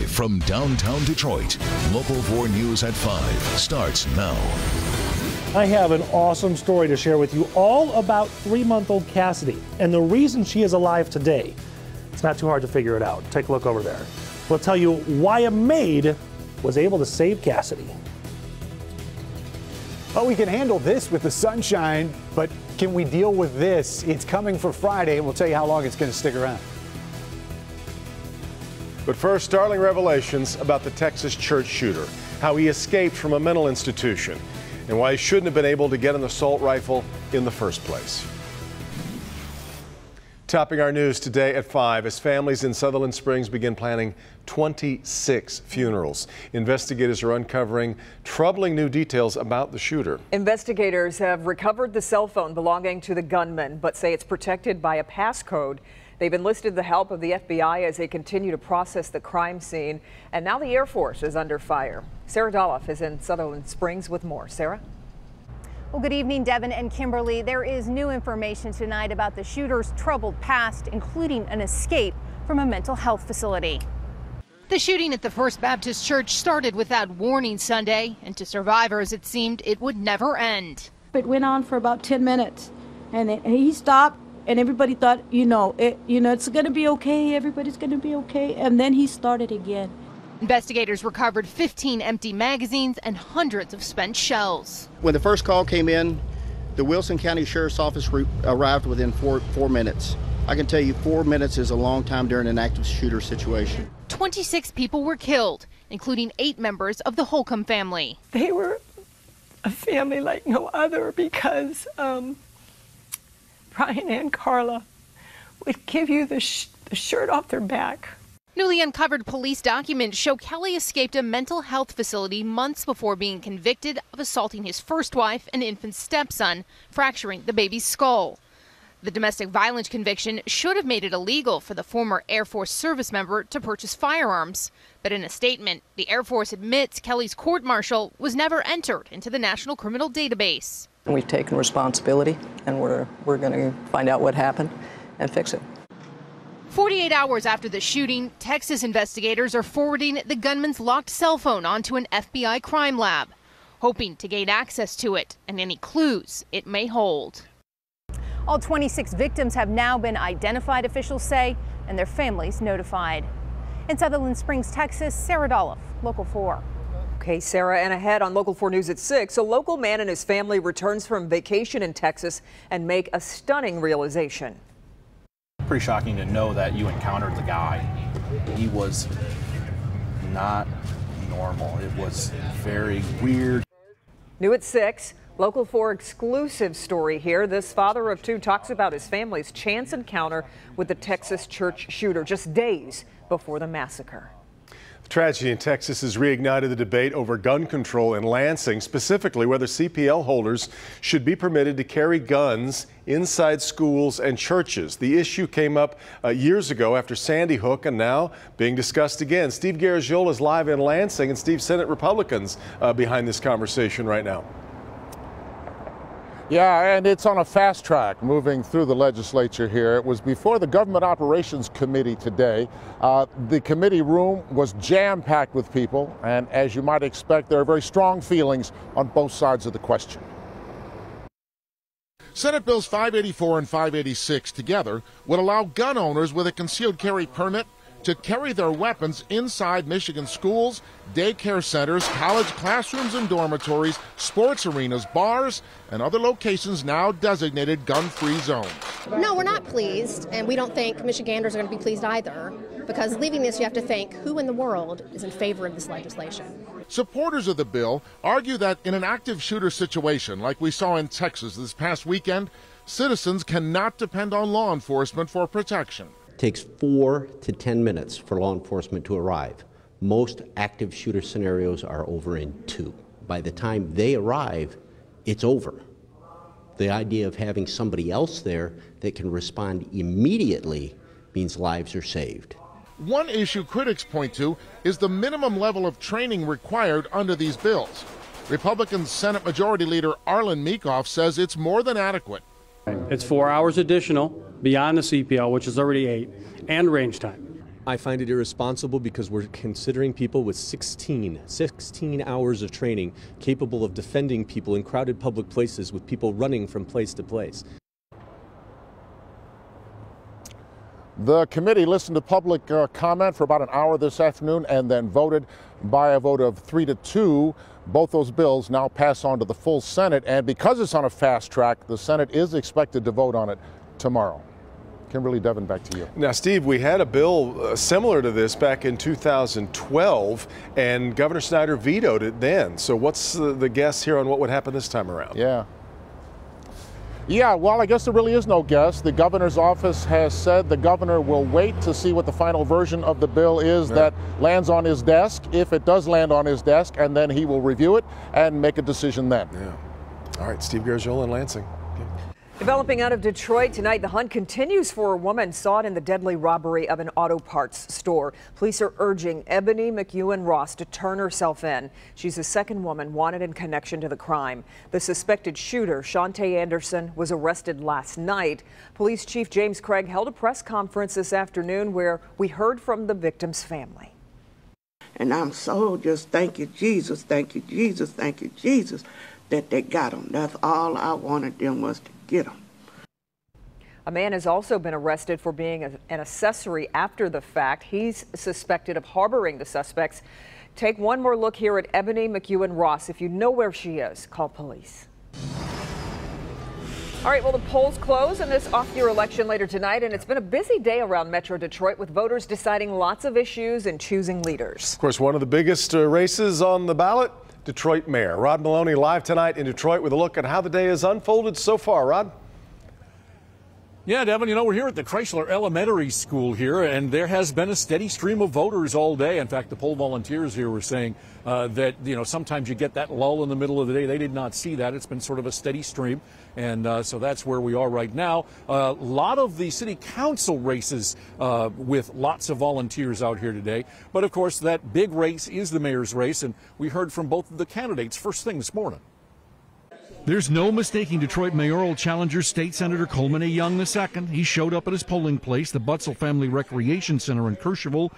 Live from downtown Detroit, Local 4 News at 5 starts now. I have an awesome story to share with you all about 3-month-old Cassidy and the reason she is alive today. It's not too hard to figure it out. Take a look over there. We'll tell you why a maid was able to save Cassidy. Oh, we can handle this with the sunshine, but can we deal with this? It's coming for Friday, and we'll tell you how long it's going to stick around. But first, startling revelations about the Texas church shooter, how he escaped from a mental institution, and why he shouldn't have been able to get an assault rifle in the first place. Topping our news today at 5 as families in Sutherland Springs begin planning 26 funerals. Investigators are uncovering troubling new details about the shooter. Investigators have recovered the cell phone belonging to the gunman, but say it's protected by a passcode. They've enlisted the help of the FBI as they continue to process the crime scene. And now the Air Force is under fire. Sarah Doloff is in Sutherland Springs with more. Sarah? Well, good evening, Devin and Kimberly. There is new information tonight about the shooter's troubled past, including an escape from a mental health facility. The shooting at the First Baptist Church started without warning Sunday, and to survivors, it seemed it would never end. It went on for about 10 minutes, and he stopped, and everybody thought, it's going to be okay, everybody's going to be okay, and then he started again. Investigators recovered 15 empty magazines and hundreds of spent shells. When the first call came in, the Wilson County Sheriff's Office arrived within four minutes. I can tell you 4 minutes is a long time during an active shooter situation. 26 people were killed, including 8 members of the Holcomb family. They were a family like no other because Brian and Carla would give you the shirt off their back. Newly uncovered police documents show Kelly escaped a mental health facility months before being convicted of assaulting his first wife and infant stepson, fracturing the baby's skull. The domestic violence conviction should have made it illegal for the former Air Force service member to purchase firearms. But in a statement, the Air Force admits Kelly's court-martial was never entered into the National Criminal Database. We've taken responsibility, and we're going to find out what happened and fix it. 48 hours after the shooting, Texas investigators are forwarding the gunman's locked cell phone onto an FBI crime lab, hoping to gain access to it and any clues it may hold. All 26 victims have now been identified, officials say, and their families notified. In Sutherland Springs, Texas, Sarah Doloff, Local 4. Okay, Sarah, and ahead on Local 4 News at 6, a local man and his family returns from vacation in Texas and make a stunning realization. Pretty shocking to know that you encountered the guy. He was not normal. It was very weird. New at 6, Local 4 exclusive story here. This father of 2 talks about his family's chance encounter with the Texas church shooter just days before the massacre. The tragedy in Texas has reignited the debate over gun control in Lansing, specifically whether CPL holders should be permitted to carry guns inside schools and churches. The issue came up years ago after Sandy Hook and now being discussed again. Steve Garagiola is live in Lansing, and Steve, Senate Republicans behind this conversation right now. Yeah, and it's on a fast track moving through the legislature here. It was before the Government Operations Committee today. The committee room was jam-packed with people, and as you might expect, there are very strong feelings on both sides of the question. Senate Bills 584 and 586 together would allow gun owners with a concealed carry permit to carry their weapons inside Michigan schools, daycare centers, college classrooms and dormitories, sports arenas, bars, and other locations now designated gun-free zones. No, we're not pleased, and we don't think Michiganders are going to be pleased either, because leaving this, you have to think, who in the world is in favor of this legislation? Supporters of the bill argue that in an active shooter situation like we saw in Texas this past weekend, citizens cannot depend on law enforcement for protection. It takes 4 to 10 minutes for law enforcement to arrive. Most active shooter scenarios are over in 2. By the time they arrive, it's over. The idea of having somebody else there that can respond immediately means lives are saved. One issue critics point to is the minimum level of training required under these bills. Republican Senate Majority Leader Arlen Meekhoff says it's more than adequate. It's 4 hours additional beyond the CPL, which is already 8, and range time. I find it irresponsible because we're considering people with 16 hours of training capable of defending people in crowded public places with people running from place to place. The committee listened to public comment for about an hour this afternoon and then voted by a vote of 3-2. Both those bills now pass on to the full Senate, and because it's on a fast track, the Senate is expected to vote on it tomorrow. Kimberly, Devin, back to you. Now, Steve, we had a bill similar to this back in 2012, and Governor Snyder vetoed it then. So what's the guess here on what would happen this time around? Yeah, well, I guess there really is no guess. The governor's office has said the governor will wait to see what the final version of the bill is that lands on his desk, if it does land on his desk, and then he will review it and make a decision then. All right, Steve Garagiola in Lansing. Developing out of Detroit tonight, the hunt continues for a woman sought in the deadly robbery of an auto parts store. Police are urging Ebony McEwen Ross to turn herself in. She's the second woman wanted in connection to the crime. The suspected shooter, Shantae Anderson, was arrested last night. Police Chief James Craig held a press conference this afternoon where we heard from the victim's family. And I'm so just thank you, Jesus, thank you, Jesus, thank you, Jesus, that they got him. That's all I wanted them was to get him. A man has also been arrested for being an accessory after the fact. He's suspected of harboring the suspects. Take one more look here at Ebony McEwen Ross. If you know where she is, call police. All right, well, the polls close in this off-year election later tonight, and it's been a busy day around Metro Detroit with voters deciding lots of issues and choosing leaders. Of course, one of the biggest races on the ballot, Detroit Mayor. Rod Maloney live tonight in Detroit with a look at how the day has unfolded so far. Rod? Yeah, Devin, you know, we're here at the Chrysler Elementary School here, and there has been a steady stream of voters all day. In fact, the poll volunteers here were saying that, you know, sometimes you get that lull in the middle of the day. They did not see that. It's been sort of a steady stream, and so that's where we are right now. A lot of the city council races with lots of volunteers out here today. But, of course, that big race is the mayor's race, and we heard from both of the candidates first thing this morning. There's no mistaking Detroit mayoral challenger State Senator Coleman A. Young II. He showed up at his polling place, the Butzel Family Recreation Center in Courchevel.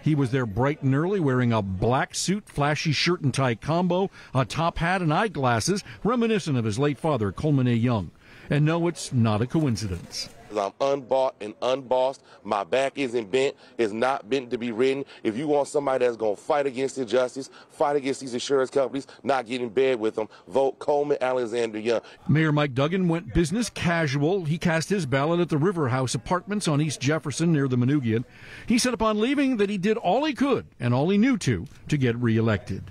He was there bright and early, wearing a black suit, flashy shirt and tie combo, a top hat, and eyeglasses, reminiscent of his late father, Coleman A. Young. And no, it's not a coincidence. I'm unbought and unbossed. My back isn't bent. It's not bent to be ridden. If you want somebody that's going to fight against injustice, fight against these insurance companies, not get in bed with them, vote Coleman Alexander Young. Mayor Mike Duggan went business casual. He cast his ballot at the River House Apartments on East Jefferson near the Manoogian. He said upon leaving that he did all he could and all he knew to get reelected.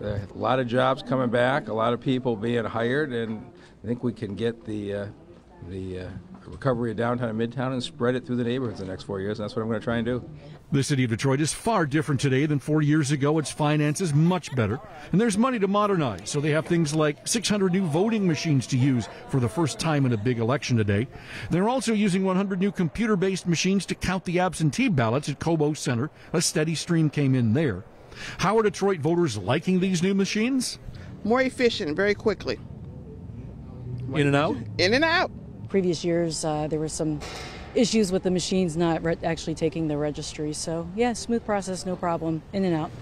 A lot of jobs coming back, a lot of people being hired, and I think we can get the recovery of downtown and midtown and spread it through the neighborhoods the next 4 years. And that's what I'm going to try and do. The city of Detroit is far different today than 4 years ago. Its finances much better, and there's money to modernize. So they have things like 600 new voting machines to use for the first time in a big election today. They're also using 100 new computer-based machines to count the absentee ballots at Cobo Center. A steady stream came in there. How are Detroit voters liking these new machines? More efficient, very quickly. In and out? In and out. Previous years, there were some issues with the machines not actually taking the registry. So, yeah, smooth process, no problem, in and out.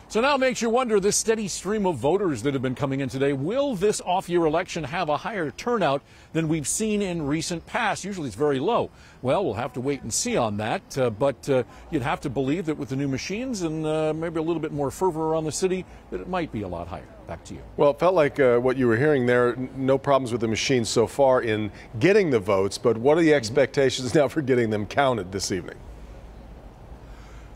So now it makes you wonder, this steady stream of voters that have been coming in today, will this off-year election have a higher turnout than we've seen in recent past? Usually it's very low. Well, we'll have to wait and see on that, but you'd have to believe that with the new machines and maybe a little bit more fervor around the city, that it might be a lot higher. Back to you. Well, it felt like what you were hearing there, no problems with the machines so far in getting the votes, but what are the expectations now for getting them counted this evening?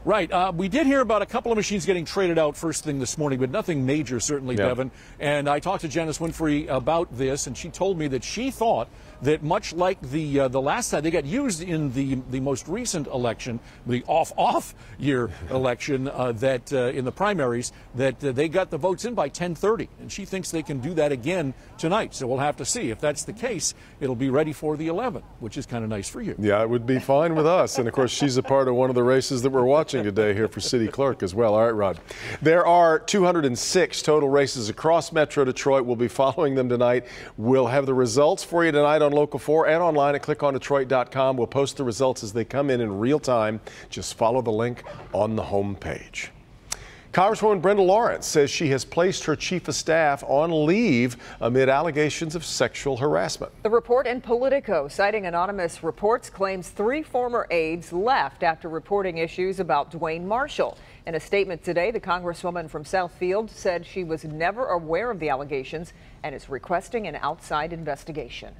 Right. We did hear about a couple of machines getting traded out first thing this morning, but nothing major, certainly, Devin. And I talked to Janice Winfrey about this, and she told me that she thought that much like the last time they got used in the most recent election, the off year election, that in the primaries, that they got the votes in by 10:30, and she thinks they can do that again tonight. So we'll have to see. If that's the case, it'll be ready for the 11th, which is kind of nice for you. Yeah, it would be fine with us. And of course, she's a part of one of the races that we're watching today here for city clerk as well. All right, Rod. There are 206 total races across Metro Detroit. We'll be following them tonight. We'll have the results for you tonight on Local 4 and online at clickondetroit.com. We'll post the results as they come in real time. Just follow the link on the home page. Congresswoman Brenda Lawrence says she has placed her chief of staff on leave amid allegations of sexual harassment. The report in Politico, citing anonymous reports, claims 3 former aides left after reporting issues about Dwayne Marshall. In a statement today, the Congresswoman from Southfield said she was never aware of the allegations and is requesting an outside investigation.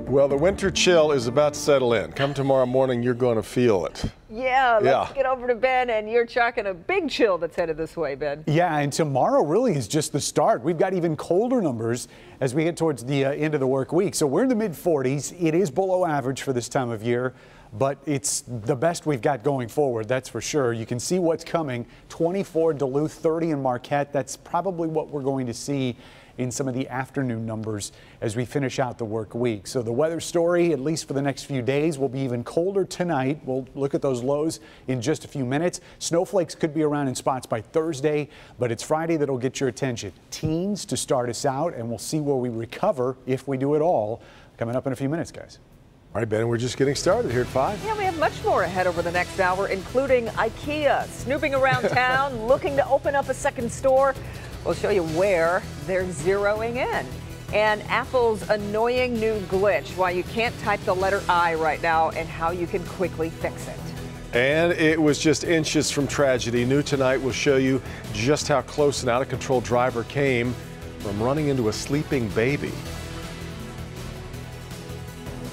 Well, the winter chill is about to settle in. Come tomorrow morning, you're going to feel it. Yeah, let's get over to Ben, and you're chalking a big chill that's headed this way, Ben. Yeah, and tomorrow really is just the start. We've got even colder numbers as we get towards the end of the work week. So we're in the mid-40s. It is below average for this time of year, but it's the best we've got going forward, that's for sure. You can see what's coming. 24 Duluth, 30 in Marquette. That's probably what we're going to see in some of the afternoon numbers as we finish out the work week. So the weather story, at least for the next few days, will be even colder tonight. We'll look at those lows in just a few minutes. Snowflakes could be around in spots by Thursday, but it's Friday that'll get your attention. Teens to start us out, and we'll see where we recover, if we do at all, coming up in a few minutes, guys. All right, Ben, we're just getting started here at 5. Yeah, we have much more ahead over the next hour, including IKEA snooping around town, looking to open up a second store. We'll show you where they're zeroing in. And Apple's annoying new glitch, why you can't type the letter I right now, and how you can quickly fix it. And it was just inches from tragedy. New tonight will show you just how close an out-of-control driver came from running into a sleeping baby.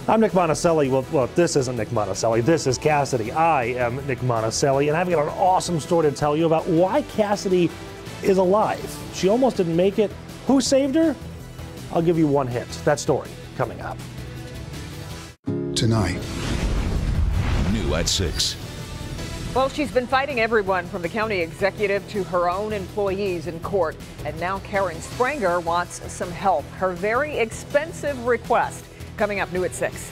I'm Nick Monticelli. Well, this isn't Nick Monticelli. This is Cassidy. I am Nick Monticelli, and I've got an awesome story to tell you about why Cassidy is alive. She almost didn't make it. Who saved her? I'll give you one hint. That story coming up. Tonight. New at 6. Well, she's been fighting everyone from the county executive to her own employees in court. And now Karen Spranger wants some help. Her very expensive request coming up new at 6.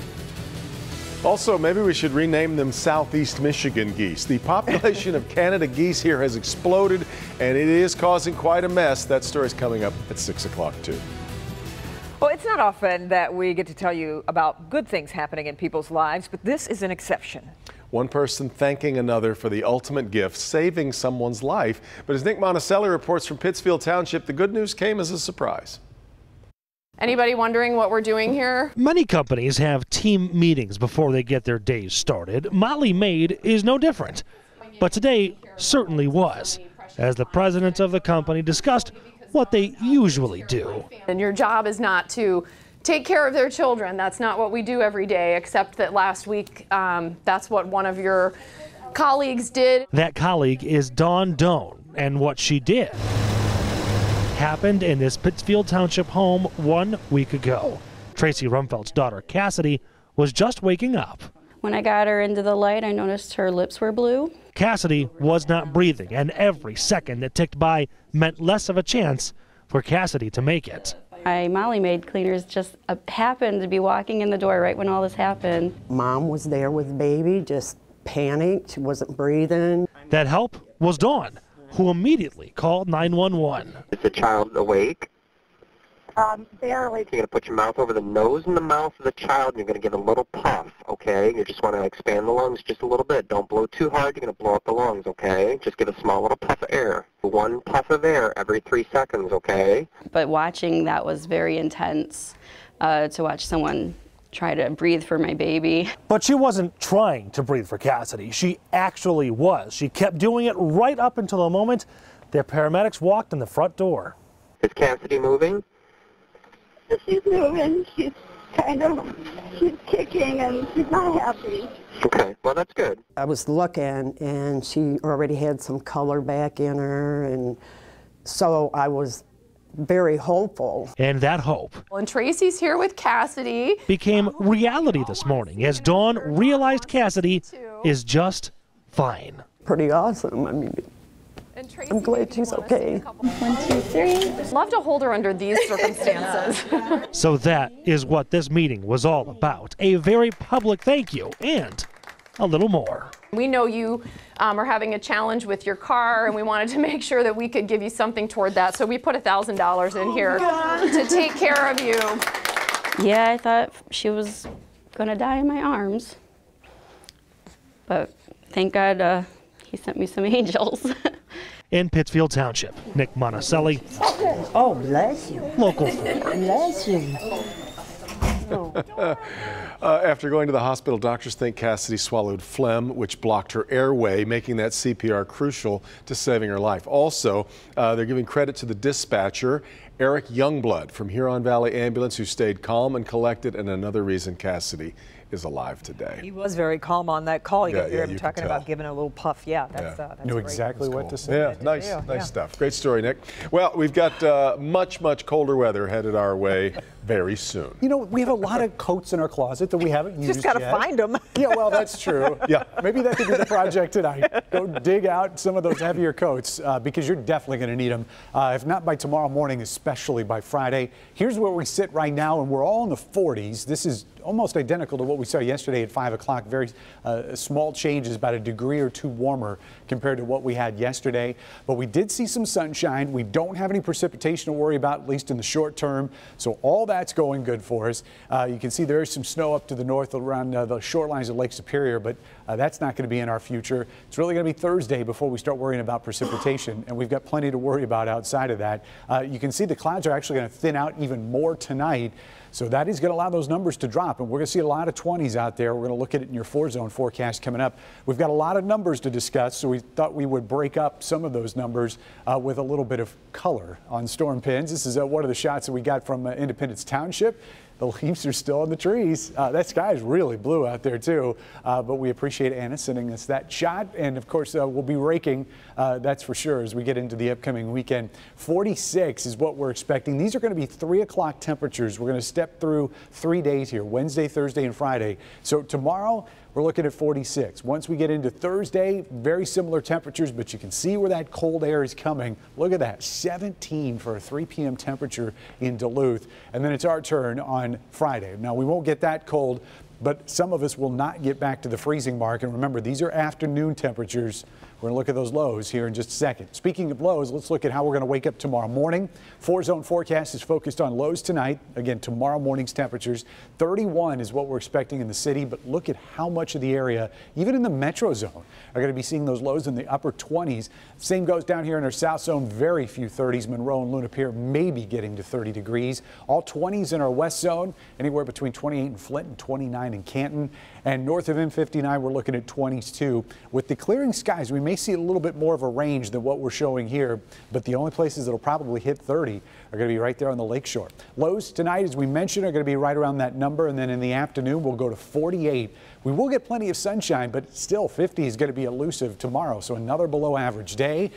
Also, maybe we should rename them Southeast Michigan geese. The population of Canada geese here has exploded, and it is causing quite a mess. That story's coming up at 6 o'clock, too. Well, it's not often that we get to tell you about good things happening in people's lives, but this is an exception. One person thanking another for the ultimate gift, saving someone's life. But as Nick Monticelli reports from Pittsfield Township, the good news came as a surprise. Anybody wondering what we're doing here? Many companies have team meetings before they get their days started. Molly Maid is no different. But today certainly was, as the president of the company discussed what they usually do. And your job is not to take care of their children. That's not what we do every day, except that last week that's what one of your colleagues did. That colleague is Dawn Doan, and what she did happened in this Pittsfield Township home 1 week ago. Tracy Rumfeld's daughter, Cassidy, was just waking up. When I got her into the light, I noticed her lips were blue. Cassidy was not breathing, and every second that ticked by meant less of a chance for Cassidy to make it. My Molly Maid cleaners just happened to be walking in the door right when all this happened. Mom was there with baby, just panicked, she wasn't breathing. That help was Dawn, who immediately called 911. Is the child awake? Barely. You're going to put your mouth over the nose and the mouth of the child, and you're going to give a little puff, okay? You just want to expand the lungs just a little bit. Don't blow too hard. You're going to blow up the lungs, okay? Just give a small little puff of air. 1 puff of air every 3 seconds, okay? But watching that was very intense, to watch someone try to breathe for my baby. But she wasn't trying to breathe for Cassidy. She actually was. She kept doing it right up until the moment the paramedics walked in the front door. Is Cassidy moving? She's moving. She's kicking and she's not happy. Okay, well, that's good. I was looking, and she already had some color back in her, and so I was very hopeful. And that hope And Tracy's here with Cassidy. became reality this morning as Dawn realized Cassidy is just fine. Pretty awesome. I mean, I'm glad she's okay. 1, 2, 3. Love to hold her under these circumstances. So that is what this meeting was all about. A very public thank you and a little more. We know you are having a challenge with your car, and we wanted to make sure that we could give you something toward that. So we put $1,000 in here to take care of you. Yeah, I thought she was gonna die in my arms, but thank God he sent me some angels. In Pittsfield Township, Nick Monticelli. Oh, bless you. Local 4. Bless you. After going to the hospital, doctors think Cassidy swallowed phlegm, which blocked her airway, making that CPR crucial to saving her life. Also, they're giving credit to the dispatcher, Eric Youngblood from Huron Valley Ambulance, who stayed calm and collected, and another reason Cassidy is alive today. He was very calm on that call. You Yeah, could hear yeah, him you talking could tell. about giving a little puff. Yeah, that's Knew great. exactly what to say. Yeah, nice stuff. Great story, Nick. Well, we've got much colder weather headed our way very soon. You know, we have a lot of coats in our closet that we haven't used Just got to yet. find them. Yeah, well, that's true. Yeah, maybe that could be the project tonight. Go dig out some of those heavier coats because you're definitely going to need them. If not by tomorrow morning, especially by Friday. Here's where we sit right now, and we're all in the 40s. This is almost identical to what we saw yesterday at 5 o'clock. Very small changes, about a degree or two warmer compared to what we had yesterday. But we did see some sunshine. We don't have any precipitation to worry about, at least in the short term. So all that's going good for us. You can see there is some snow up to the north around the shorelines of Lake Superior, but that's not going to be in our future. It's really going to be Thursday before we start worrying about precipitation, and we've got plenty to worry about outside of that. You can see the clouds are actually going to thin out even more tonight. So that is going to allow those numbers to drop, and we're going to see a lot of 20s out there. We're going to look at it in your 4-zone forecast coming up. We've got a lot of numbers to discuss, so we thought we would break up some of those numbers with a little bit of color on storm pins. This is one of the shots that we got from Independence Township. The leaves are still on the trees. That sky is really blue out there too, but we appreciate Anna sending us that shot, and of course we'll be raking, that's for sure, as we get into the upcoming weekend. 46 is what we're expecting. These are going to be 3 o'clock temperatures. We're going to step through 3 days here, Wednesday, Thursday, and Friday. So tomorrow, we're looking at 46. Once we get into Thursday, very similar temperatures, but you can see where that cold air is coming. Look at that, 17 for a 3 p.m. temperature in Duluth. And then it's our turn on Friday. Now, we won't get that cold, but some of us will not get back to the freezing mark. And remember, these are afternoon temperatures. We're going to look at those lows here in just a second. Speaking of lows, let's look at how we're going to wake up tomorrow morning. 4-zone forecast is focused on lows tonight. Again, tomorrow morning's temperatures. 31 is what we're expecting in the city, but look at how much of the area, even in the metro zone, are going to be seeing those lows in the upper 20s. Same goes down here in our south zone. Very few 30s. Monroe and Luna Pier maybe getting to 30 degrees. All 20s in our west zone, anywhere between 28 in Flint and 29 in Canton. And north of M59, we're looking at 20s too. With the clearing skies, we may see a little bit more of a range than what we're showing here, but the only places that'll probably hit 30 are going to be right there on the lakeshore. Lows tonight, as we mentioned, are going to be right around that number, and then in the afternoon, we'll go to 48. We will get plenty of sunshine, but still 50 is going to be elusive tomorrow, so another below average day.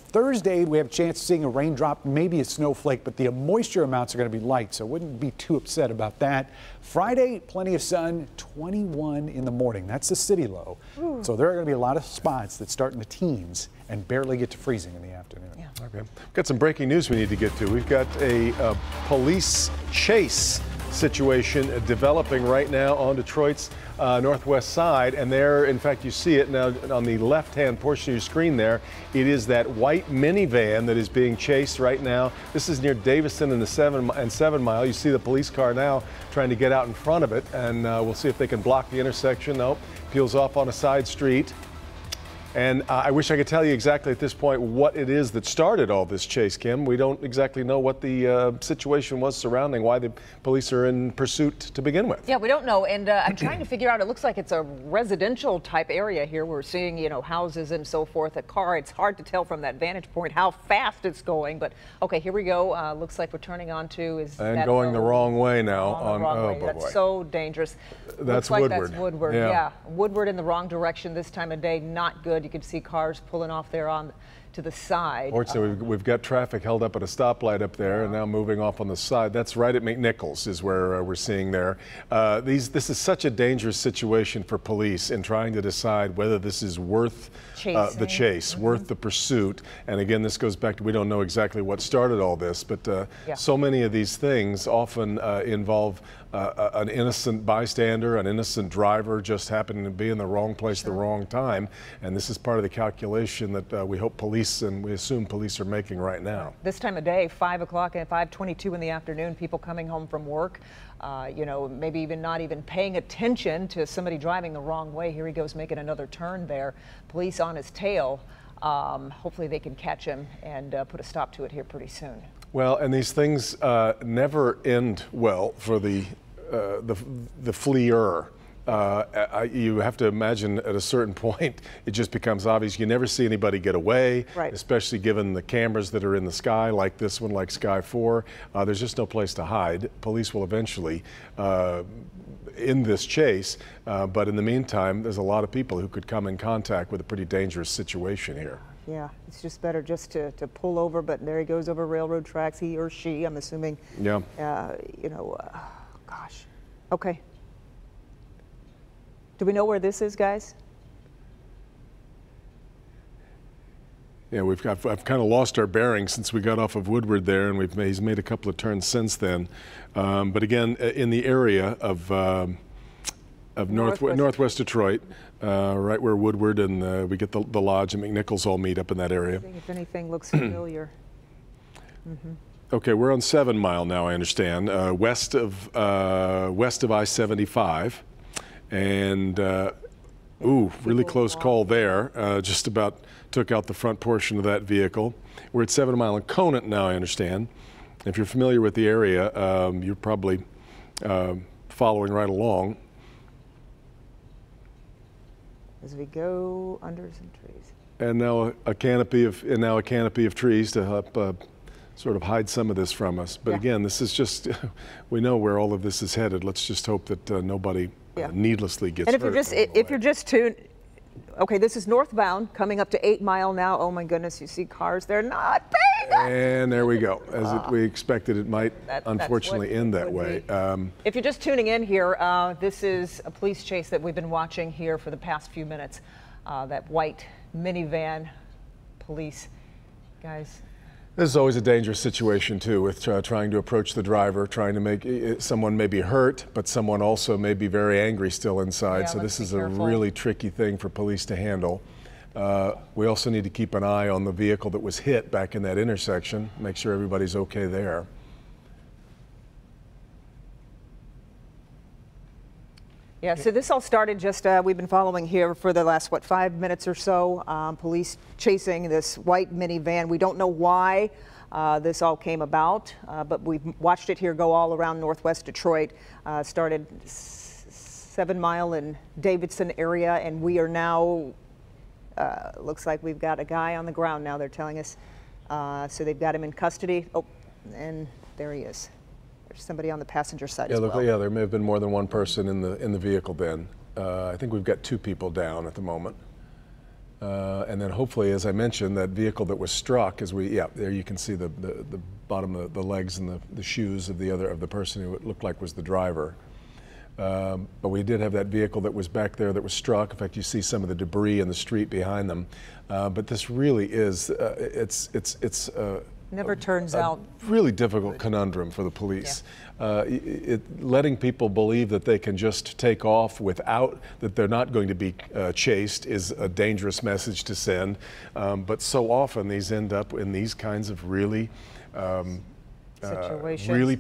Thursday, we have a chance of seeing a raindrop, maybe a snowflake, but the moisture amounts are going to be light, so wouldn't be too upset about that. Friday, plenty of sun, 21 in the morning. That's the city low. Ooh. So there are going to be a lot of spots that start in the teens and barely get to freezing in the afternoon. Yeah. Okay. We've got some breaking news we need to get to. We've got a police chase situation developing right now on Detroit's northwest side, and there, in fact, you see it now on the left-hand portion of your screen there. It is that white minivan that is being chased right now. This is near Davison and the 7 Mile. You see the police car now trying to get out in front of it, and we'll see if they can block the intersection. Nope, peels off on a side street. And I wish I could tell you exactly at this point what it is that started all this chase, Kim. We don't exactly know what the situation was surrounding why the police are in pursuit to begin with. Yeah, we don't know. And I'm trying to figure out, it looks like it's a residential type area here. We're seeing, you know, houses and so forth, a car. It's hard to tell from that vantage point how fast it's going. But OK, here we go. Looks like we're turning onto and going the wrong way now. Oh, boy. That's so dangerous. That's like Woodward. That's Woodward. Yeah, Woodward in the wrong direction this time of day. Not good. You can see cars pulling off there on to the side. Fortunately, we've got traffic held up at a stoplight up there, and now moving off on the side. That's right at McNichols is where we're seeing there. This is such a dangerous situation for police in trying to decide whether this is worth the chase, worth the pursuit. And again, this goes back to we don't know exactly what started all this, but so many of these things often involve an innocent bystander, an innocent driver just happening to be in the wrong place at the wrong time. And this is part of the calculation that we hope police police, and we assume police are making right now. This time of day, 5 o'clock and 5:22 in the afternoon, people coming home from work, you know, maybe even not even paying attention to somebody driving the wrong way. Here he goes making another turn there. Police on his tail. Hopefully they can catch him and put a stop to it here pretty soon. Well, and these things never end well for the fleer. You have to imagine at a certain point, it just becomes obvious. You never see anybody get away, right, especially given the cameras that are in the sky, like this one, like Sky 4. There's just no place to hide. Police will eventually end this chase, but in the meantime, there's a lot of people who could come in contact with a pretty dangerous situation here. Yeah, it's just better just to pull over, but there he goes over railroad tracks, he or she, I'm assuming. Yeah. You know, gosh. Okay. Do we know where this is, guys? Yeah, I've kind of lost our bearings since we got off of Woodward there, and he's made a couple of turns since then. But again, in the area of Northwest Detroit, right where Woodward and we get the Lodge and McNichols all meet up in that area. If anything looks familiar. Okay, we're on 7 Mile now, I understand, west of I-75. And, really close call there. Just about took out the front portion of that vehicle. We're at 7 Mile and Conant now, I understand. If you're familiar with the area, you're probably following right along. As we go under some trees. And now a canopy of trees to help sort of hide some of this from us. But again, this is just, we know where all of this is headed. Let's just hope that nobody needlessly gets hurt. And if you're just tuned, okay, this is northbound coming up to 8 Mile now. Oh my goodness, you see cars, they're not paying. And there we go. As we expected, it might unfortunately end that way. If you're just tuning in here, this is a police chase that we've been watching here for the past few minutes. That white minivan, police, guys. This is always a dangerous situation too, with trying to approach the driver, trying to make someone may be hurt, but someone also may be very angry still inside. Yeah, so this is a really tricky thing for police to handle. We also need to keep an eye on the vehicle that was hit back in that intersection, make sure everybody's okay there. Yeah, so this all started just, we've been following here for the last, 5 minutes or so. Police chasing this white minivan. We don't know why this all came about, but we've watched it here go all around Northwest Detroit. Started 7 Mile and Davidson area, and we are now, looks like we've got a guy on the ground now, they're telling us. So they've got him in custody. Oh, and there he is. Somebody on the passenger side as well. Yeah, there may have been more than one person in the vehicle then. I think we've got 2 people down at the moment. And then hopefully, as I mentioned, that vehicle that was struck, there you can see the bottom of the legs and the shoes of the person who it looked like was the driver. But we did have that vehicle that was back there that was struck. In fact, you see some of the debris in the street behind them. But this really is, never turns out. Really difficult conundrum for the police. Letting people believe that they can just take off without, that they're not going to be chased is a dangerous message to send. But so often these end up in these kinds of really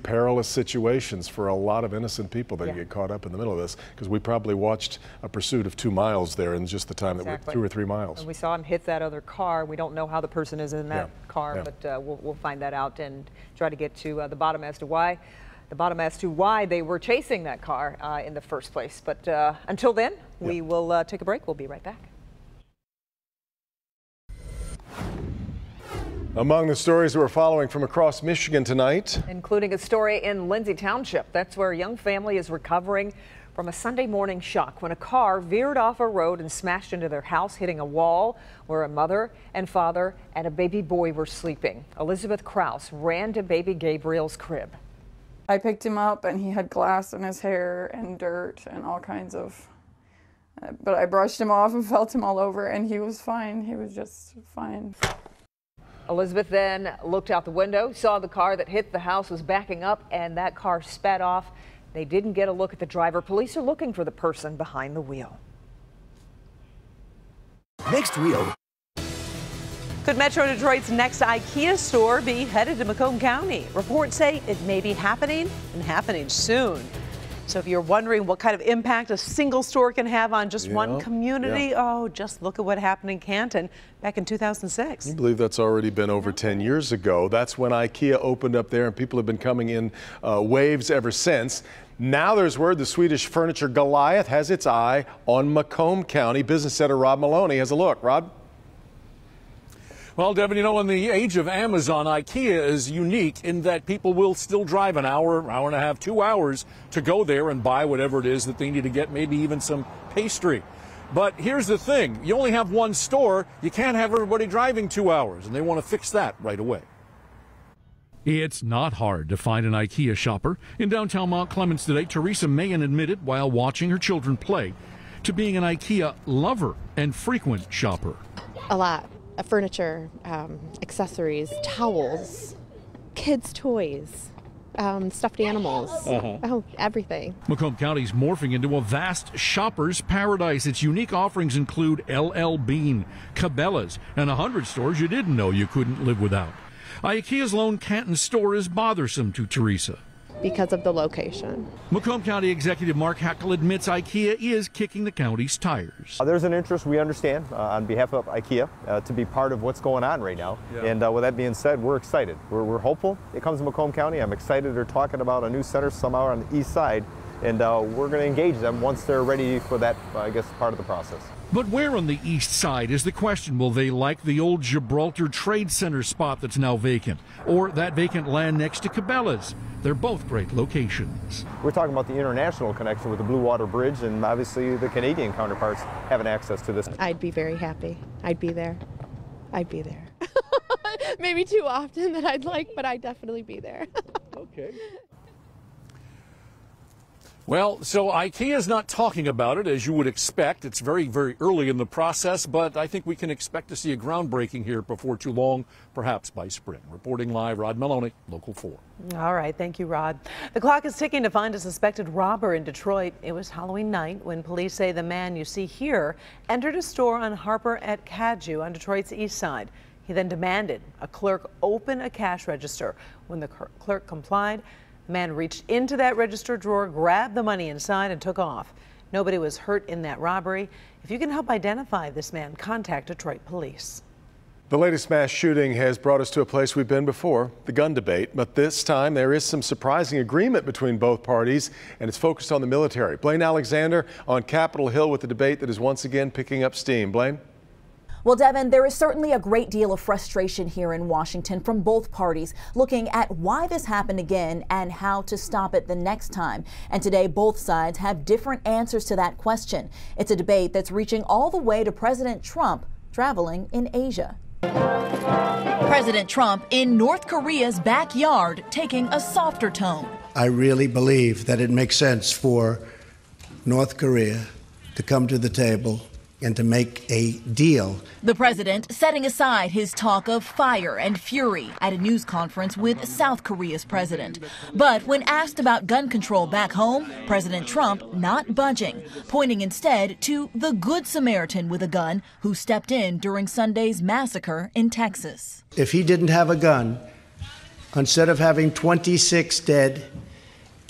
perilous situations for a lot of innocent people that get caught up in the middle of this, because we probably watched a pursuit of 2 miles there in just the time that we're 2 or 3 miles. And we saw him hit that other car. We don't know how the person is in that car, but we'll find that out and try to get to the bottom as to why they were chasing that car in the first place. But until then, we will take a break. We'll be right back. Among the stories that we're following from across Michigan tonight, including a story in Lindsay Township. That's where a young family is recovering from a Sunday morning shock when a car veered off a road and smashed into their house, hitting a wall where a mother and father and a baby boy were sleeping. Elizabeth Krause ran to baby Gabriel's crib. I picked him up and he had glass in his hair and dirt and all kinds of, but I brushed him off and felt him all over and he was fine. He was just fine. Elizabeth then looked out the window, saw the car that hit the house was backing up, and that car sped off. They didn't get a look at the driver. Police are looking for the person behind the wheel. Next wheel. Could Metro Detroit's next IKEA store be headed to Macomb County? Reports say it may be happening and happening soon. So if you're wondering what kind of impact a single store can have on just one community, oh, just look at what happened in Canton back in 2006. I believe that's already been over 10 years ago. That's when IKEA opened up there, and people have been coming in waves ever since. Now there's word the Swedish furniture Goliath has its eye on Macomb County. Business editor Rob Maloney has a look. Rob? Well, Devin, you know, in the age of Amazon, IKEA is unique in that people will still drive an hour, hour and a half, 2 hours to go there and buy whatever it is that they need to get, maybe even some pastry. But here's the thing. You only have one store. You can't have everybody driving 2 hours, and they want to fix that right away. It's not hard to find an IKEA shopper. In downtown Mount Clemens today, Teresa Mahan admitted while watching her children play to being an IKEA lover and frequent shopper. A lot. Furniture, accessories, towels, kids' toys, stuffed animals, everything. Macomb County's morphing into a vast shopper's paradise. Its unique offerings include LL Bean, Cabela's, and 100 stores you didn't know you couldn't live without. IKEA's lone Canton store is bothersome to Teresa because of the location. Macomb County Executive Mark Hackel admits IKEA is kicking the county's tires. There's an interest, we understand, on behalf of IKEA to be part of what's going on right now. Yeah. And with that being said, we're excited. We're hopeful it comes to Macomb County. I'm excited they're talking about a new center somehow on the east side. And we're going to engage them once they're ready for that, I guess, part of the process. But where on the east side is the question? Will they like the old Gibraltar Trade Center spot that's now vacant, or that vacant land next to Cabela's? They're both great locations. We're talking about the international connection with the Blue Water Bridge, and obviously the Canadian counterparts having access to this. I'd be very happy. I'd be there. I'd be there. Maybe too often that I'd like, but I'd definitely be there. Okay. Well, so IKEA's not talking about it, as you would expect. It's very, very early in the process, but I think we can expect to see a groundbreaking here before too long, perhaps by spring. Reporting live, Rod Maloney, Local 4. All right, thank you, Rod. The clock is ticking to find a suspected robber in Detroit. It was Halloween night when police say the man you see here entered a store on Harper at Cadju on Detroit's east side. He then demanded a clerk open a cash register. When the clerk complied, the man reached into that register drawer, grabbed the money inside, and took off. Nobody was hurt in that robbery. If you can help identify this man, contact Detroit police. The latest mass shooting has brought us to a place we've been before, the gun debate. But this time there is some surprising agreement between both parties, and it's focused on the military. Blaine Alexander on Capitol Hill with the debate that is once again picking up steam. Blaine? Well, Devin, there is certainly a great deal of frustration here in Washington from both parties, looking at why this happened again and how to stop it the next time. And today, both sides have different answers to that question. It's a debate that's reaching all the way to President Trump traveling in Asia. President Trump in North Korea's backyard taking a softer tone. I really believe that it makes sense for North Korea to come to the table and to make a deal. The president setting aside his talk of fire and fury at a news conference with South Korea's president. But when asked about gun control back home, President Trump not budging, pointing instead to the Good Samaritan with a gun who stepped in during Sunday's massacre in Texas. If he didn't have a gun, instead of having 26 dead,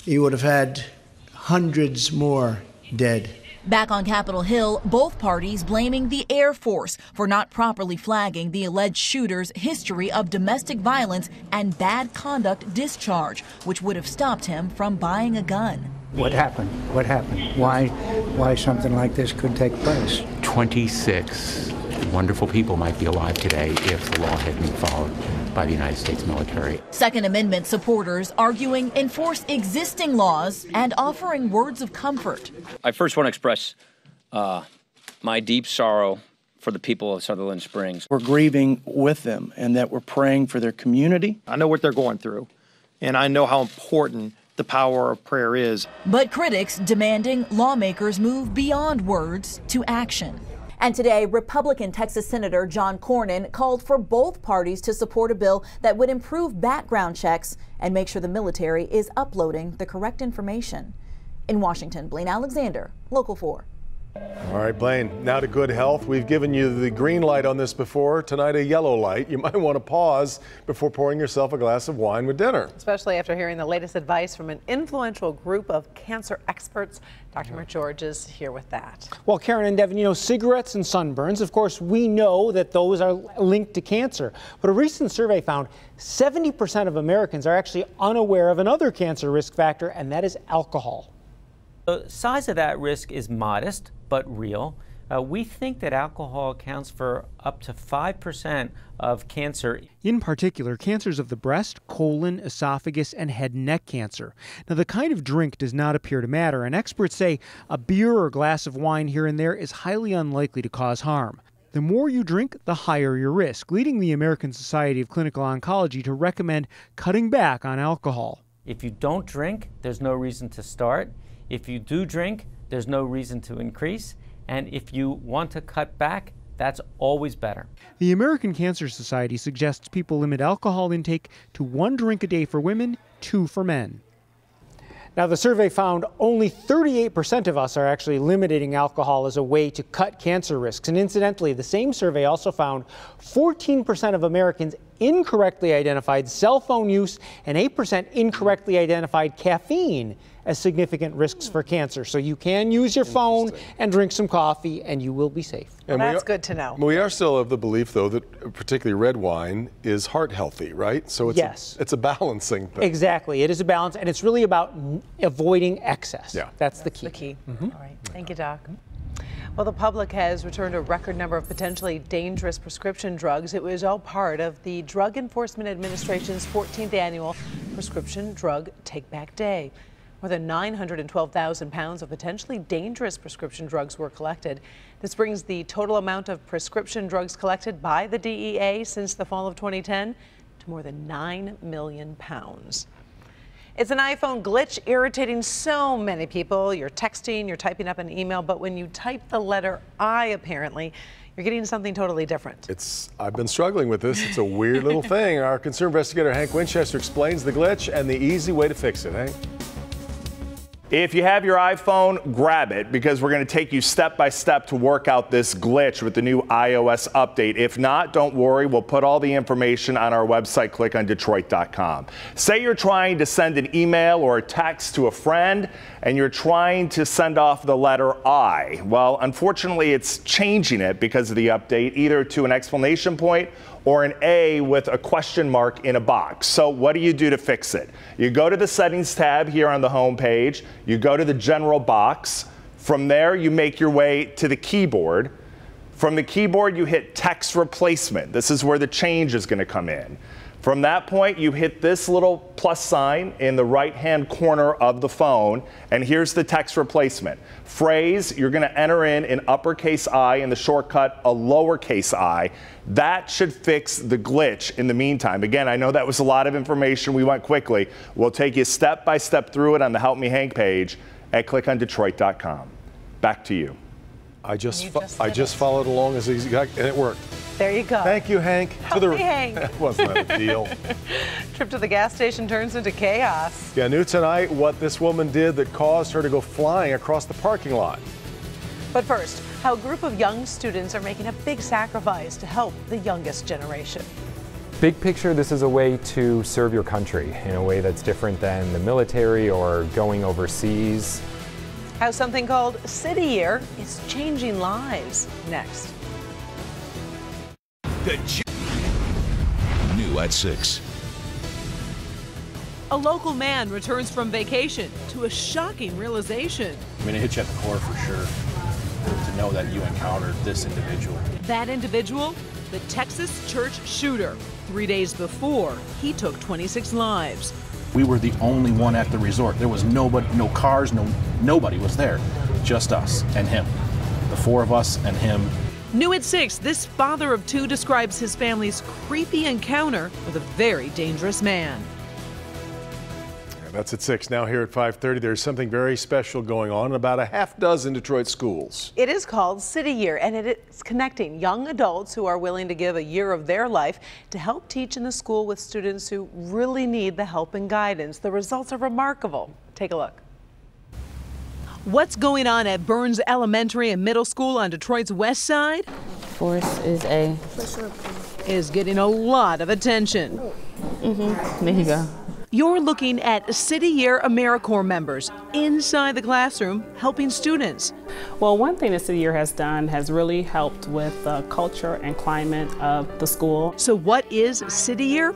he would have had hundreds more dead. Back on Capitol Hill, both parties blaming the Air Force for not properly flagging the alleged shooter's history of domestic violence and bad conduct discharge, which would have stopped him from buying a gun. What happened? What happened? Why something like this could take place? 26 wonderful people might be alive today if the law had been followed by the United States military. Second Amendment supporters arguing enforce existing laws and offering words of comfort. I first want to express my deep sorrow for the people of Sutherland Springs. We're grieving with them and that we're praying for their community. I know what they're going through, and I know how important the power of prayer is. But critics demanding lawmakers move beyond words to action. And today, Republican Texas Senator John Cornyn called for both parties to support a bill that would improve background checks and make sure the military is uploading the correct information. In Washington, Blaine Alexander, Local 4. All right, Blaine, now to good health. We've given you the green light on this before. Tonight, a yellow light. You might want to pause before pouring yourself a glass of wine with dinner. Especially after hearing the latest advice from an influential group of cancer experts. Dr. Mark George is here with that. Well, Karen and Devin, you know, cigarettes and sunburns, of course, we know that those are linked to cancer. But a recent survey found 70% of Americans are actually unaware of another cancer risk factor, and that is alcohol. The size of that risk is modest, but real. We think that alcohol accounts for up to 5% of cancer. In particular, cancers of the breast, colon, esophagus, and head and neck cancer. Now, the kind of drink does not appear to matter, and experts say a beer or glass of wine here and there is highly unlikely to cause harm. The more you drink, the higher your risk, leading the American Society of Clinical Oncology to recommend cutting back on alcohol. If you don't drink, there's no reason to start. If you do drink, there's no reason to increase. And if you want to cut back, that's always better. The American Cancer Society suggests people limit alcohol intake to 1 drink a day for women, 2 for men. Now, the survey found only 38% of us are actually limiting alcohol as a way to cut cancer risks. And incidentally, the same survey also found 14% of Americans incorrectly identified cell phone use and 8% incorrectly identified caffeine as significant risks for cancer. So you can use your phone and drink some coffee and you will be safe. Well, that's good to know. We are still of the belief, though, that particularly red wine is heart healthy, right? So it's yes. It's a balancing thing. Exactly. It is a balance, and it's really about avoiding excess. Yeah. That's the key. The key. All right. Thank you, Doc. Well, the public has returned a record number of potentially dangerous prescription drugs. It was all part of the Drug Enforcement Administration's 14th annual Prescription Drug Take Back Day. More than 912,000 pounds of potentially dangerous prescription drugs were collected. This brings the total amount of prescription drugs collected by the DEA since the fall of 2010 to more than 9 million pounds. It's an iPhone glitch irritating so many people. You're texting, you're typing up an email, but when you type the letter I, apparently, you're getting something totally different. I've been struggling with this. It's a weird little thing. Our consumer investigator, Hank Winchester, explains the glitch and the easy way to fix it. Hank? If you have your iPhone, grab it, because we're going to take you step by step to work out this glitch with the new iOS update. If not, don't worry. We'll put all the information on our website, clickondetroit.com. Say you're trying to send an email or a text to a friend, and you're trying to send off the letter I. Well, unfortunately, it's changing it because of the update, either to an exclamation point or an A with a question mark in a box. So what do you do to fix it? You go to the Settings tab here on the home page. You go to the General box. From there, you make your way to the keyboard. From the keyboard, you hit Text Replacement. This is where the change is going to come in. From that point, you hit this little plus sign in the right-hand corner of the phone, and here's the text replacement. Phrase, you're going to enter in uppercase I, in the shortcut, a lowercase I. That should fix the glitch in the meantime. Again, I know that was a lot of information. We went quickly. We'll take you step by step through it on the Help Me Hank page at clickondetroit.com. Back to you. I just followed along as easy, and it worked. There you go. Thank you, Hank. Help me, Hank. That wasn't a deal. Trip to the gas station turns into chaos. Yeah, new tonight, what this woman did that caused her to go flying across the parking lot. But first, how a group of young students are making a big sacrifice to help the youngest generation. Big picture, this is a way to serve your country in a way that's different than the military or going overseas. How something called City Year is changing lives. Next. New at 6. A local man returns from vacation to a shocking realization. I mean, it hits you at the core for sure, to know that you encountered this individual. That individual, the Texas church shooter. 3 days before, he took 26 lives. We were the only one at the resort. There was nobody, no cars, nobody was there. Just us and him. The 4 of us and him. New at 6, this father of 2 describes his family's creepy encounter with a very dangerous man. That's at 6. Now here at 5:30, there's something very special going on in about a half dozen Detroit schools. It is called City Year, and it is connecting young adults who are willing to give a year of their life to help teach in the school with students who really need the help and guidance. The results are remarkable. Take a look. What's going on at Burns Elementary and Middle School on Detroit's west side? Force is A. Is getting a lot of attention. There you go. You're looking at City Year AmeriCorps members inside the classroom helping students. Well, one thing that City Year has done has really helped with the culture and climate of the school. So what is City Year?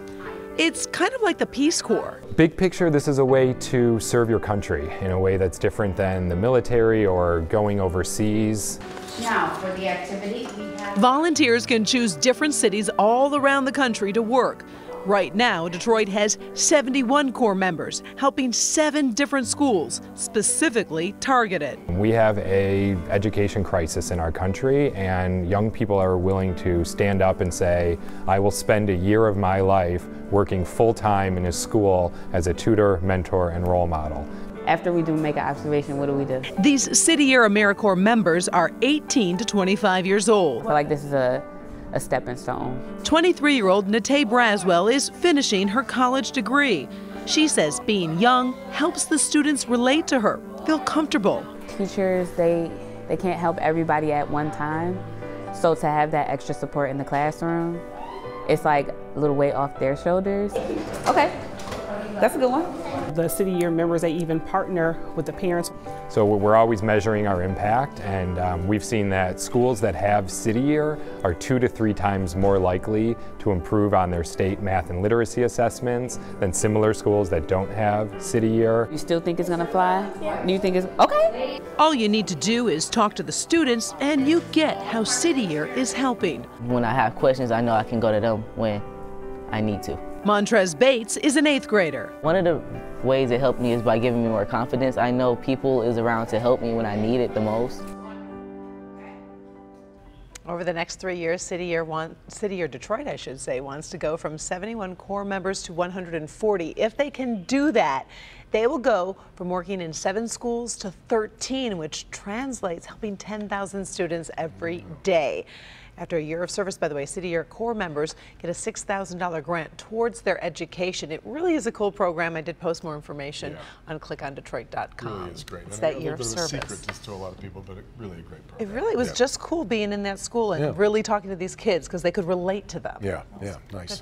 It's kind of like the Peace Corps. Big picture, this is a way to serve your country in a way that's different than the military or going overseas. Now, for the activity, we have... Volunteers can choose different cities all around the country to work. Right now, Detroit has 71 Corps members helping 7 different schools, specifically targeted. We have an education crisis in our country, and young people are willing to stand up and say, I will spend a year of my life working full-time in a school as a tutor, mentor, and role model. After we do make an observation, what do we do? These City Year AmeriCorps members are 18 to 25 years old. I feel like this is a stepping stone. 23-year-old Natay Braswell is finishing her college degree. She says being young helps the students relate to her, feel comfortable. Teachers, they can't help everybody at one time. So to have that extra support in the classroom, it's like a little weight off their shoulders. Okay, that's a good one. The City Year members, they even partner with the parents. So we're always measuring our impact, and we've seen that schools that have City Year are 2 to 3 times more likely to improve on their state math and literacy assessments than similar schools that don't have City Year. You still think it's gonna fly? Do you think it's okay? All you need to do is talk to the students and you get how City Year is helping. When I have questions, I know I can go to them when I need to. Montrez Bates is an 8th grader. One of the ways it helped me is by giving me more confidence. I know people is around to help me when I need it the most. Over the next 3 years, City Year Detroit, I should say, wants to go from 71 Corps members to 140. If they can do that, they will go from working in 7 schools to 13, which translates helping 10,000 students every day. After a year of service, by the way, City Year Corps members get a $6,000 grant towards their education. It really is a cool program. I did post more information on clickondetroit.com. It really is great. It's I mean, that year of service. A secret just to a lot of people, but really a great program. It really was just cool being in that school and really talking to these kids because they could relate to them. Yeah, nice.